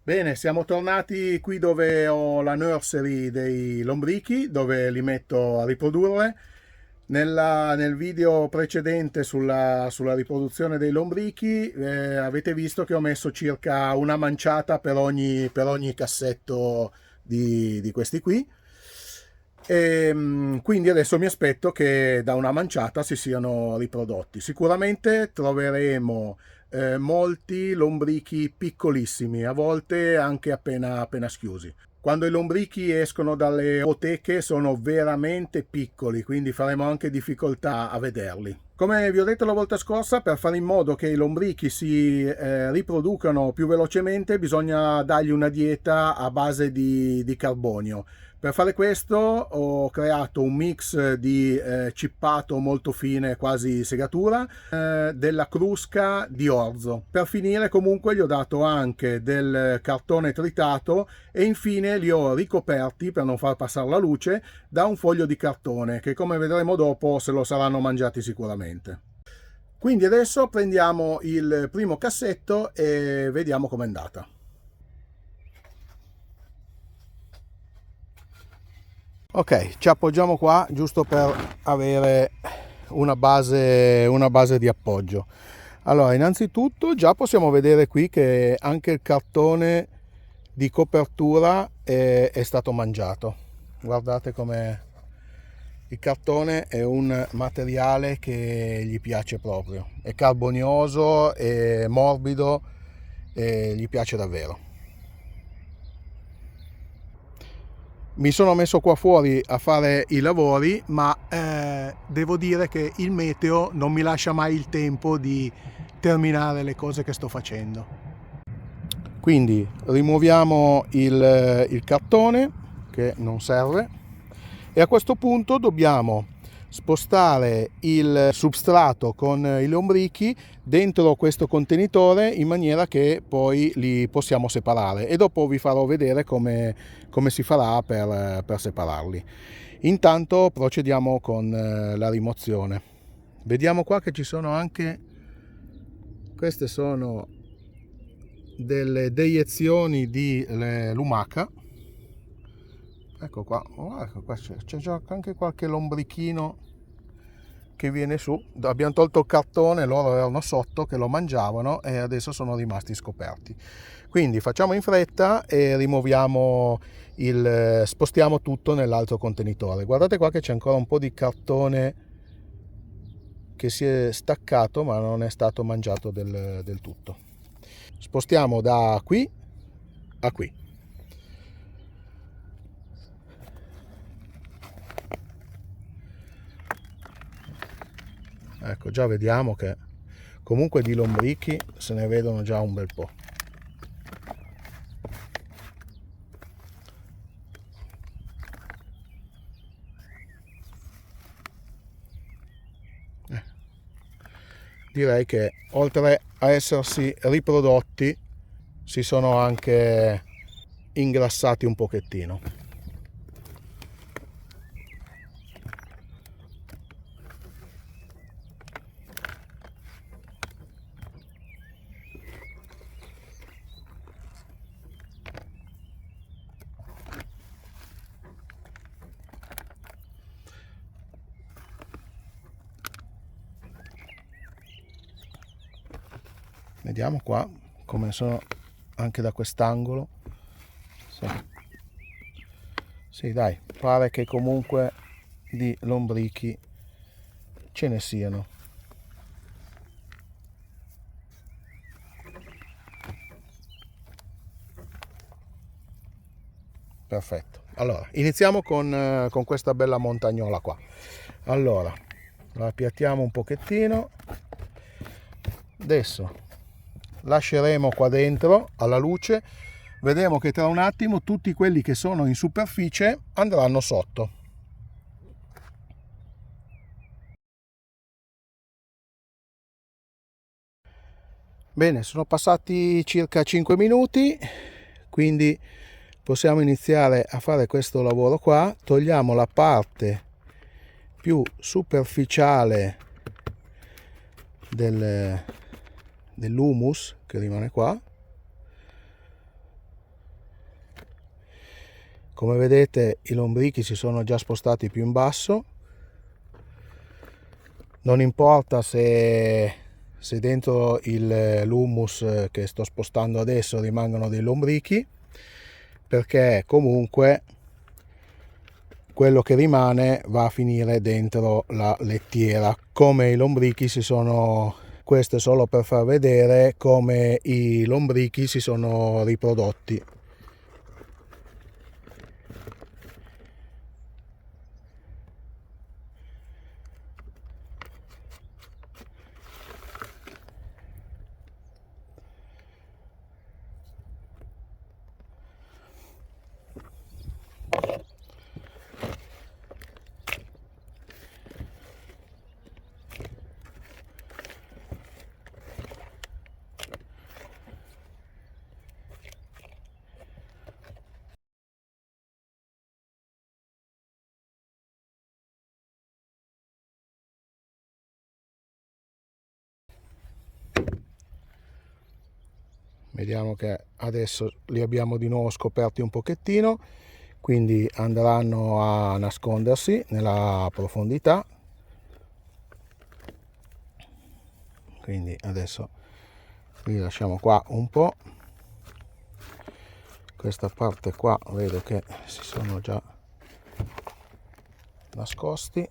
Bene, siamo tornati qui dove ho la nursery dei lombrichi, dove li metto a riprodurre. Nel video precedente sulla riproduzione dei lombrichi avete visto che ho messo circa una manciata per ogni cassetto di questi qui. Quindi adesso mi aspetto che da una manciata si siano riprodotti. Sicuramente troveremo molti lombrichi piccolissimi, a volte anche appena schiusi. Quando i lombrichi escono dalle oteche sono veramente piccoli, quindi faremo anche difficoltà a vederli. Come vi ho detto la volta scorsa, per fare in modo che i lombrichi si riproducano più velocemente bisogna dargli una dieta a base di carbonio. Per fare questo ho creato un mix di cippato molto fine, quasi segatura, della crusca di orzo. Per finire comunque gli ho dato anche del cartone tritato e infine li ho ricoperti, per non far passare la luce, da un foglio di cartone che, come vedremo dopo, se lo saranno mangiati sicuramente. Quindi adesso prendiamo il primo cassetto e vediamo com'è andata. Ok, ci appoggiamo qua giusto per avere una base di appoggio. Allora, innanzitutto già possiamo vedere qui che anche il cartone di copertura è stato mangiato. Guardate com'è. Il cartone è un materiale che gli piace proprio, è carbonioso, è morbido e gli piace davvero. Mi sono messo qua fuori a fare i lavori, ma devo dire che il meteo non mi lascia mai il tempo di terminare le cose che sto facendo. Quindi rimuoviamo il cartone che non serve e a questo punto dobbiamo spostare il substrato con i lombrichi dentro questo contenitore in maniera che poi li possiamo separare, e dopo vi farò vedere come si farà per separarli. Intanto procediamo con la rimozione. Vediamo qua che ci sono anche, queste sono delle deiezioni di lumaca. Ecco qua, oh, ecco qua c'è già anche qualche lombrichino che viene su. Abbiamo tolto il cartone, loro erano sotto che lo mangiavano e adesso sono rimasti scoperti. Quindi facciamo in fretta e spostiamo tutto nell'altro contenitore. Guardate qua che c'è ancora un po' di cartone che si è staccato ma non è stato mangiato del tutto. Spostiamo da qui a qui. Ecco, già vediamo che comunque di lombrichi se ne vedono già un bel po'. Direi che oltre a essersi riprodotti si sono anche ingrassati un pochettino. Vediamo qua come sono anche da quest'angolo. Sì, dai, pare che comunque di lombrichi ce ne siano. Perfetto. Allora, iniziamo con questa bella montagnola qua. Allora, la appiattiamo un pochettino. Adesso lasceremo qua dentro alla luce. Vedremo che tra un attimo tutti quelli che sono in superficie andranno sotto. Bene, sono passati circa 5 minuti, quindi possiamo iniziare a fare questo lavoro qua. Togliamo la parte più superficiale dell'humus che rimane qua. Come vedete i lombrichi si sono già spostati più in basso. Non importa se dentro l'humus che sto spostando adesso rimangono dei lombrichi, perché comunque quello che rimane va a finire dentro la lettiera. Come i lombrichi questo è solo per far vedere come i lombrichi si sono riprodotti. Vediamo che adesso li abbiamo di nuovo scoperti un pochettino, quindi andranno a nascondersi nella profondità. Quindi adesso li lasciamo qua un po'. Questa parte qua vedo che si sono già nascosti.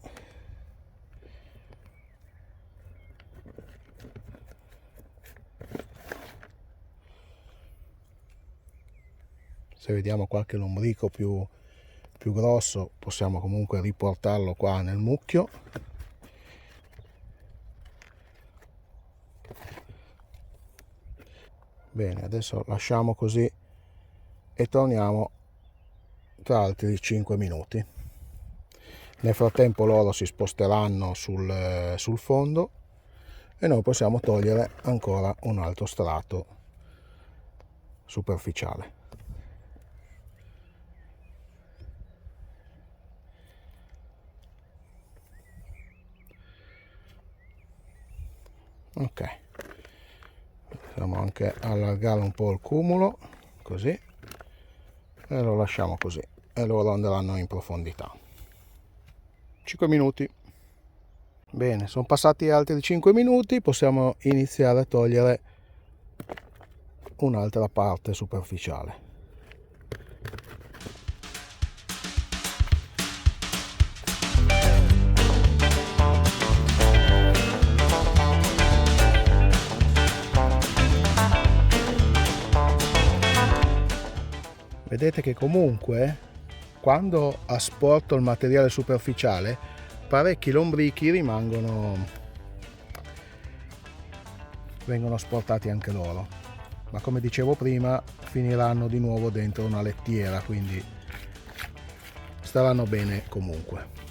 Se vediamo qualche lombrico più grosso possiamo comunque riportarlo qua nel mucchio. Bene, adesso lasciamo così e torniamo tra altri 5 minuti. Nel frattempo loro si sposteranno sul fondo e noi possiamo togliere ancora un altro strato superficiale. Ok, possiamo anche allargare un po' il cumulo così e lo lasciamo così e loro andranno in profondità. 5 minuti. Bene, sono passati altri 5 minuti, possiamo iniziare a togliere un'altra parte superficiale. Vedete che comunque quando asporto il materiale superficiale parecchi lombrichi vengono asportati anche loro, ma come dicevo prima finiranno di nuovo dentro una lettiera, quindi staranno bene comunque.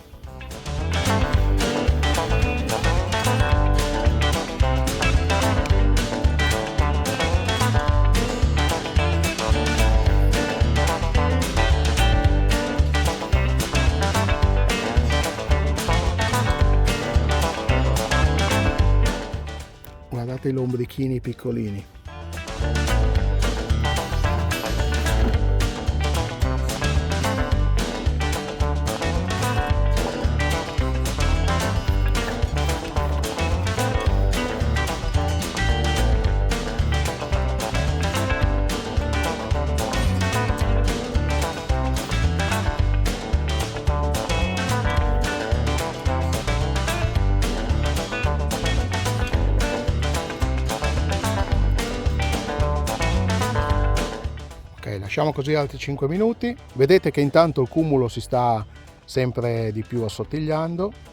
Guardate i lombrichini piccolini. Lasciamo così altri 5 minuti. Vedete che intanto il cumulo si sta sempre di più assottigliando.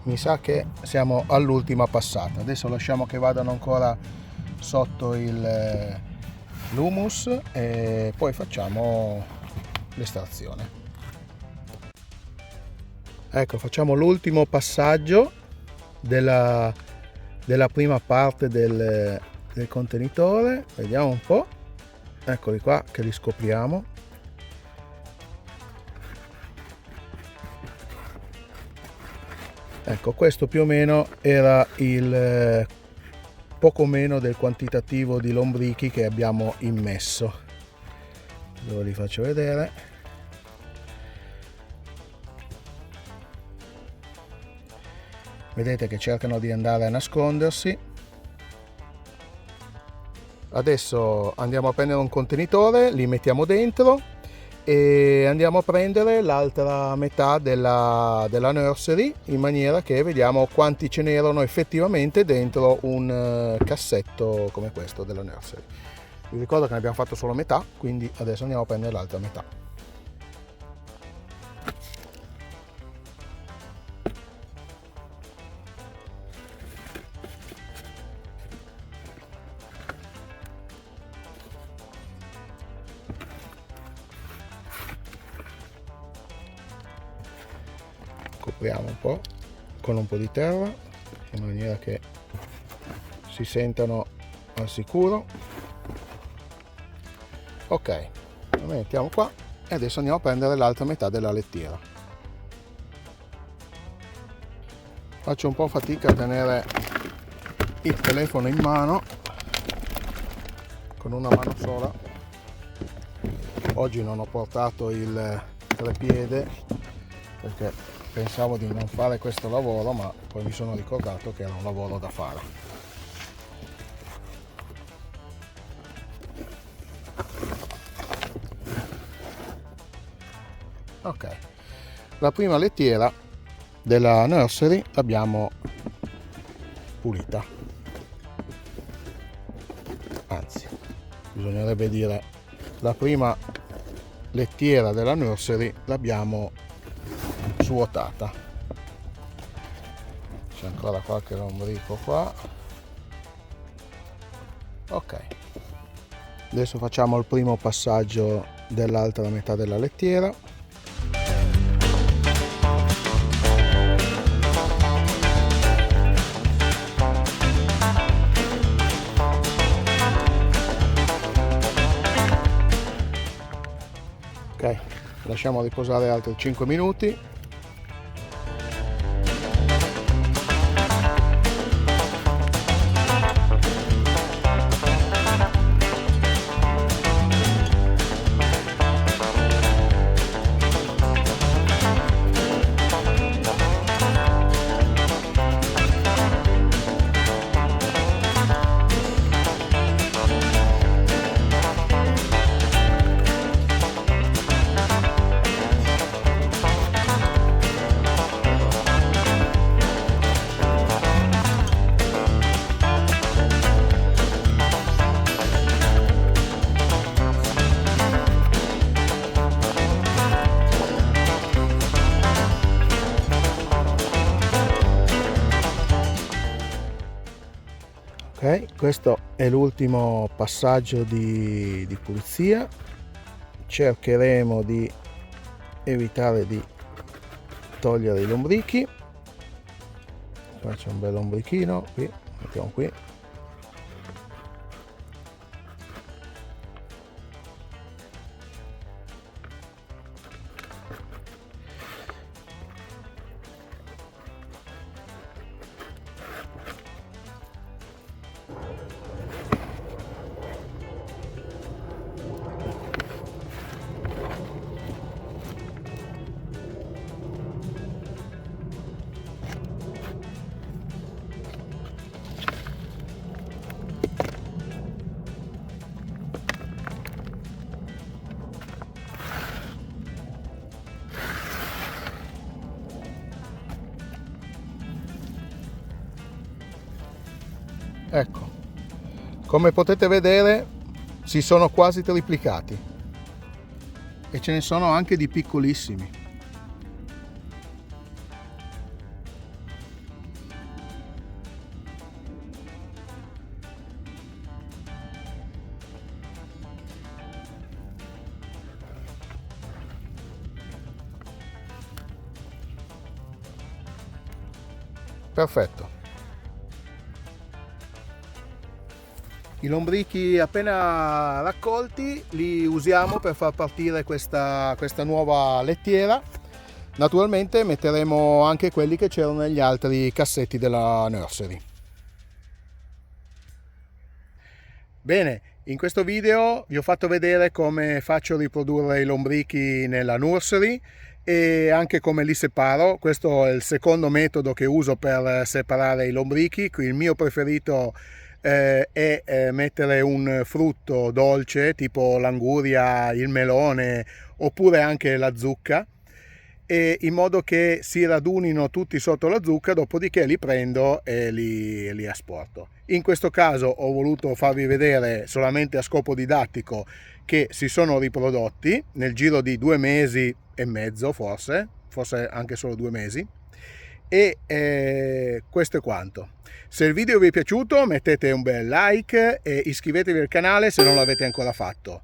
mi sa che siamo all'ultima passata. Adesso lasciamo che vadano ancora sotto l'humus e poi facciamo l'estrazione. Ecco, facciamo l'ultimo passaggio della prima parte del contenitore. Vediamo un po'. Eccoli qua che li scopriamo. Ecco, questo più o meno era il poco meno del quantitativo di lombrichi che abbiamo immesso. Dove li faccio vedere. Vedete che cercano di andare a nascondersi. Adesso andiamo a prendere un contenitore, li mettiamo dentro e andiamo a prendere l'altra metà della nursery, in maniera che vediamo quanti ce n'erano effettivamente dentro un cassetto come questo della nursery. Vi ricordo che ne abbiamo fatto solo metà, quindi adesso andiamo a prendere l'altra metà. Copriamo un po' con un po' di terra in maniera che si sentano al sicuro. Ok, lo mettiamo qua e adesso andiamo a prendere l'altra metà della lettiera. Faccio un po' fatica a tenere il telefono in mano con una mano sola. Oggi non ho portato il treppiede perché pensavo di non fare questo lavoro, ma poi mi sono ricordato che era un lavoro da fare. Ok, la prima lettiera della nursery l'abbiamo pulita, anzi bisognerebbe dire la prima lettiera della nursery l'abbiamo svuotata. C'è ancora qualche lombrico qua. Ok, adesso facciamo il primo passaggio dell'altra metà della lettiera. Ok, lasciamo riposare altri 5 minuti. Ok, questo è l'ultimo passaggio di pulizia. Cercheremo di evitare di togliere i lombrichi. Faccio un bel lombrichino qui, mettiamo qui. Ecco, come potete vedere si sono quasi triplicati e ce ne sono anche di piccolissimi. Perfetto. I lombrichi appena raccolti li usiamo per far partire questa nuova lettiera. Naturalmente metteremo anche quelli che c'erano negli altri cassetti della nursery. Bene, in questo video vi ho fatto vedere come faccio a riprodurre i lombrichi nella nursery e anche come li separo. Questo è il secondo metodo che uso per separare i lombrichi. Il mio preferito è mettere un frutto dolce tipo l'anguria, il melone oppure anche la zucca, e in modo che si radunino tutti sotto la zucca, dopodiché li prendo e li asporto. In questo caso ho voluto farvi vedere solamente a scopo didattico che si sono riprodotti nel giro di 2 mesi e mezzo, forse anche solo 2 mesi, e questo è quanto. Se il video vi è piaciuto mettete un bel like e iscrivetevi al canale se non l'avete ancora fatto.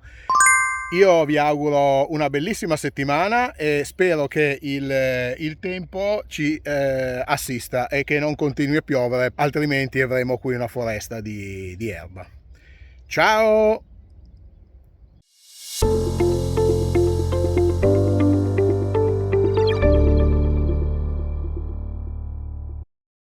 Io vi auguro una bellissima settimana e spero che il tempo ci assista e che non continui a piovere, altrimenti avremo qui una foresta di erba. Ciao!